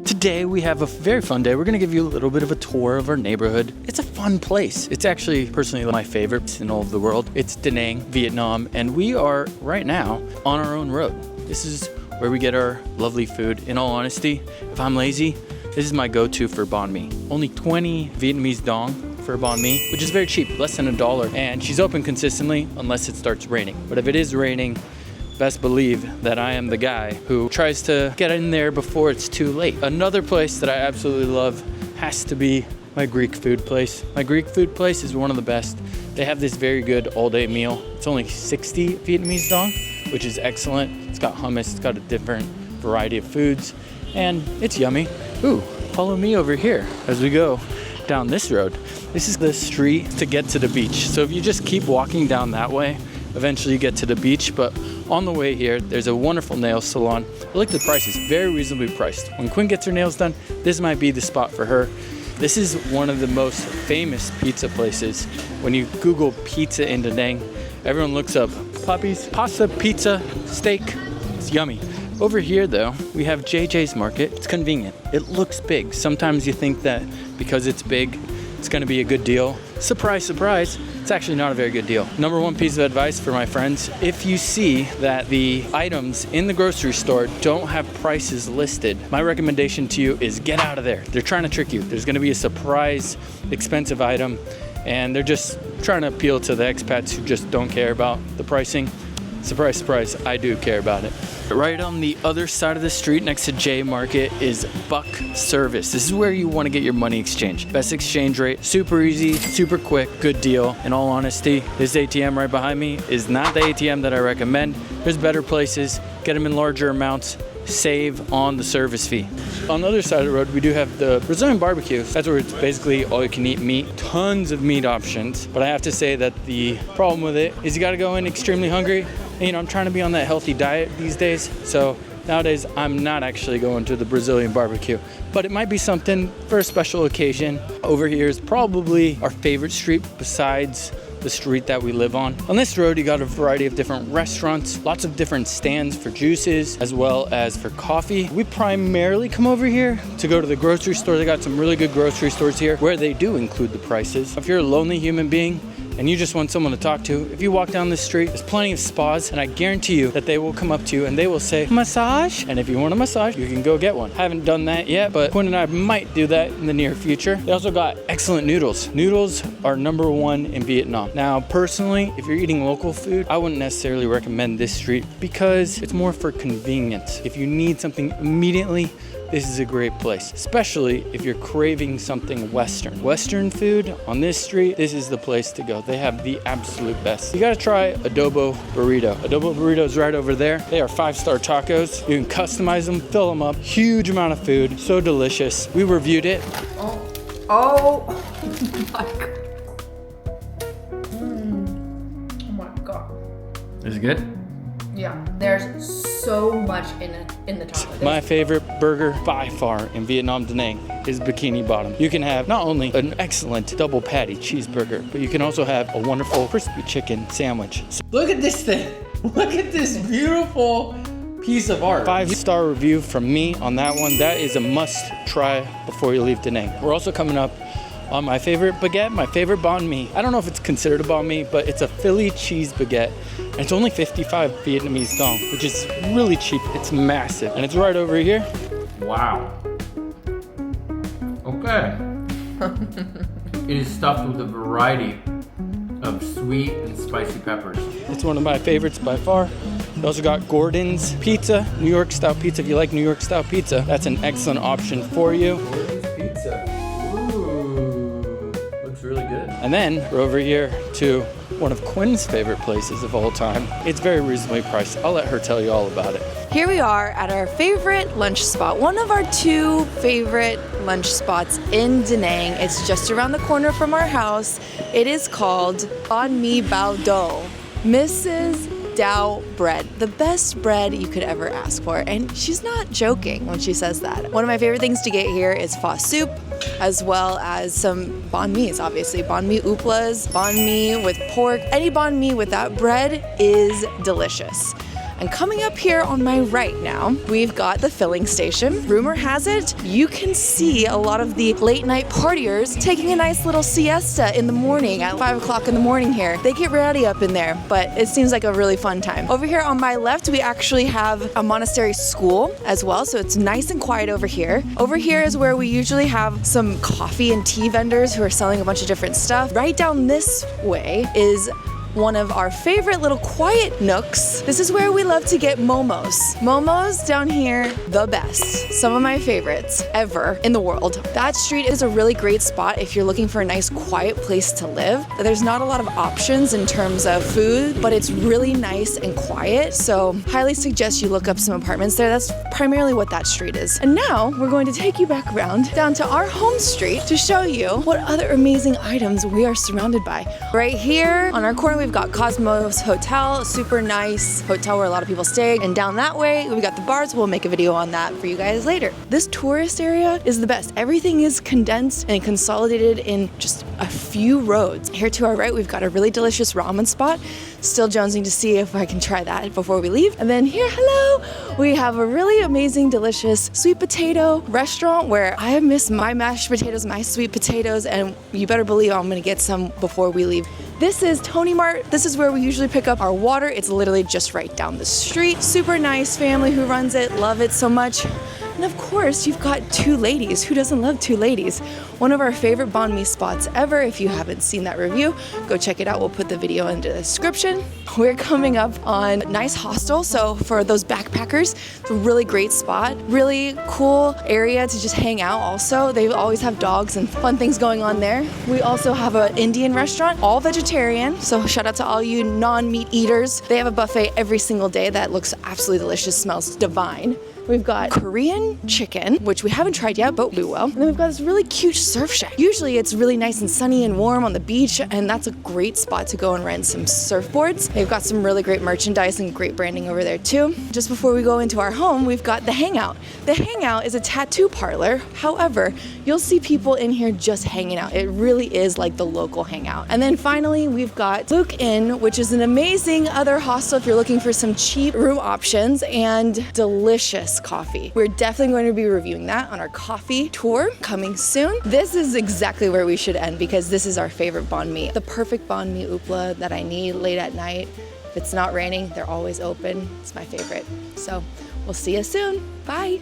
Today we have a very fun day. We're gonna give you a little bit of a tour of our neighborhood. It's a fun place. It's actually personally my favorite in all of the world. It's Da Nang, Vietnam, and we are right now on our own road. This is where we get our lovely food. In all honesty, if I'm lazy, this is my go-to for banh mi. Only 20 Vietnamese dong for banh mi, which is very cheap, less than $1. And she's open consistently unless it starts raining. But if it is raining, best believe that I am the guy who tries to get in there before it's too late. Another place that I absolutely love has to be my Greek food place. My Greek food place is one of the best. They have this very good all-day meal. It's only 60 Vietnamese dong, which is excellent. It's got hummus, it's got a different variety of foods, and it's yummy. Ooh, follow me over here as we go down this road. This is the street to get to the beach. So if you just keep walking down that way, eventually you get to the beach, but on the way here, there's a wonderful nail salon. I like the prices, very reasonably priced. When Quinn gets her nails done, this might be the spot for her. This is one of the most famous pizza places. When you Google pizza in Da Nang, everyone looks up Poppy's pasta, pizza, steak. It's yummy. Over here though, we have JJ's Market. It's convenient. It looks big. Sometimes you think that because it's big, it's gonna be a good deal. Surprise, surprise, it's actually not a very good deal. Number one piece of advice for my friends, if you see that the items in the grocery store don't have prices listed, my recommendation to you is get out of there. They're trying to trick you. There's gonna be a surprise expensive item, and they're just trying to appeal to the expats who just don't care about the pricing. Surprise, surprise, I do care about it. Right on the other side of the street next to J Market is Buck Service. This is where you want to get your money exchanged. Best exchange rate, super easy, super quick, good deal. In all honesty, this ATM right behind me is not the ATM that I recommend. There's better places, get them in larger amounts, save on the service fee. On the other side of the road, we do have the Brazilian barbecue. That's where it's basically all you can eat meat. Tons of meat options. But I have to say that the problem with it is you gotta go in extremely hungry. And, you know, I'm trying to be on that healthy diet these days. So nowadays, I'm not actually going to the Brazilian barbecue. But it might be something for a special occasion. Over here is probably our favorite street besides the street that we live on. On this road, you got a variety of different restaurants, lots of different stands for juices, as well as for coffee. We primarily come over here to go to the grocery store. They got some really good grocery stores here where they do include the prices. If you're a lonely human being, and you just want someone to talk to, if you walk down the street, there's plenty of spas, and I guarantee you that they will come up to you and they will say, massage? And if you want a massage, you can go get one. I haven't done that yet, but Quinn and I might do that in the near future. They also got excellent noodles. Noodles are number one in Vietnam. Now, personally, if you're eating local food, I wouldn't necessarily recommend this street because it's more for convenience. If you need something immediately, this is a great place, especially if you're craving something Western. Western food on this street, this is the place to go. They have the absolute best. You gotta try adobo burrito. Adobo burrito is right over there. They are 5-star tacos. You can customize them, fill them up. Huge amount of food, so delicious. We reviewed it. Oh my God. Oh my God. Is it good? Yeah, there's so much in the taco. My favorite burger by far in Vietnam, Da Nang, is Bikini Bottom. You can have not only an excellent double patty cheeseburger, but you can also have a wonderful crispy chicken sandwich. Look at this thing. Look at this beautiful piece of art. 5-star review from me on that one. That is a must try before you leave Da Nang. We're also coming up on my favorite baguette, my favorite banh mi. I don't know if it's considered a banh mi, but it's a Philly cheese baguette. And it's only 55 Vietnamese dong, which is really cheap. It's massive. And it's right over here. Wow. Okay. It is stuffed with a variety of sweet and spicy peppers. It's one of my favorites by far. We also got Gordon's Pizza, New York style pizza. If you like New York style pizza, that's an excellent option for you. Gordon's Pizza. Really good. And then we're over here to one of Quinn's favorite places of all time. It's very reasonably priced. I'll let her tell you all about it. Here we are at our favorite lunch spot, one of our 2 favorite lunch spots in Da Nang. It's just around the corner from our house. It is called Banh Mi Bao Do, Mrs. Dao bread, the best bread you could ever ask for. And she's not joking when she says that. One of my favorite things to get here is pho soup, as well as some banh mi's, obviously. Banh mi uplas, banh mi with pork. Any banh mi with that bread is delicious. And coming up here on my right now, we've got the filling station. Rumor has it, you can see a lot of the late night partiers taking a nice little siesta in the morning at 5 o'clock in the morning here. They get rowdy up in there, but it seems like a really fun time. Over here on my left, we actually have a monastery school as well, so it's nice and quiet over here. Over here is where we usually have some coffee and tea vendors who are selling a bunch of different stuff. Right down this way is one of our favorite little quiet nooks. This is where we love to get momos. Momos down here, the best. Some of my favorites ever in the world. That street is a really great spot if you're looking for a nice quiet place to live. There's not a lot of options in terms of food, but it's really nice and quiet. So highly suggest you look up some apartments there. That's primarily what that street is. And now we're going to take you back around down to our home street to show you what other amazing items we are surrounded by. Right here on our corner, we've got Cosmos Hotel, a super nice hotel where a lot of people stay. And down that way, we got the bars. We'll make a video on that for you guys later. This tourist area is the best. Everything is condensed and consolidated in just a few roads. Here to our right, we've got a really delicious ramen spot. Still jonesing to see if I can try that before we leave. And then here, hello, we have a really amazing, delicious sweet potato restaurant where I miss my mashed potatoes, my sweet potatoes, and you better believe I'm gonna get some before we leave. This is Tony Mart. This is where we usually pick up our water. It's literally just right down the street. Super nice family who runs it. Love it so much. And of course, you've got Two Ladies. Who doesn't love Two Ladies? One of our favorite banh mi spots ever. If you haven't seen that review, go check it out. We'll put the video in the description. We're coming up on Nice Hostel. So for those backpackers, it's a really great spot. Really cool area to just hang out also. They always have dogs and fun things going on there. We also have an Indian restaurant, all vegetarian. So shout out to all you non-meat eaters. They have a buffet every single day that looks absolutely delicious, smells divine. We've got Korean chicken, which we haven't tried yet, but we will. And then we've got this really cute surf shack. Usually it's really nice and sunny and warm on the beach, and that's a great spot to go and rent some surfboards. They've got some really great merchandise and great branding over there too. Just before we go into our home, we've got the Hangout. The Hangout is a tattoo parlor. However, you'll see people in here just hanging out. It really is like the local hangout. And then finally, we've got Luke Inn, which is an amazing other hostel if you're looking for some cheap room options and delicious coffee. We're definitely going to be reviewing that on our coffee tour coming soon. This is exactly where we should end because this is our favorite banh mi. The perfect banh mi upla that I need late at night. If it's not raining, they're always open. It's my favorite. So we'll see you soon. Bye.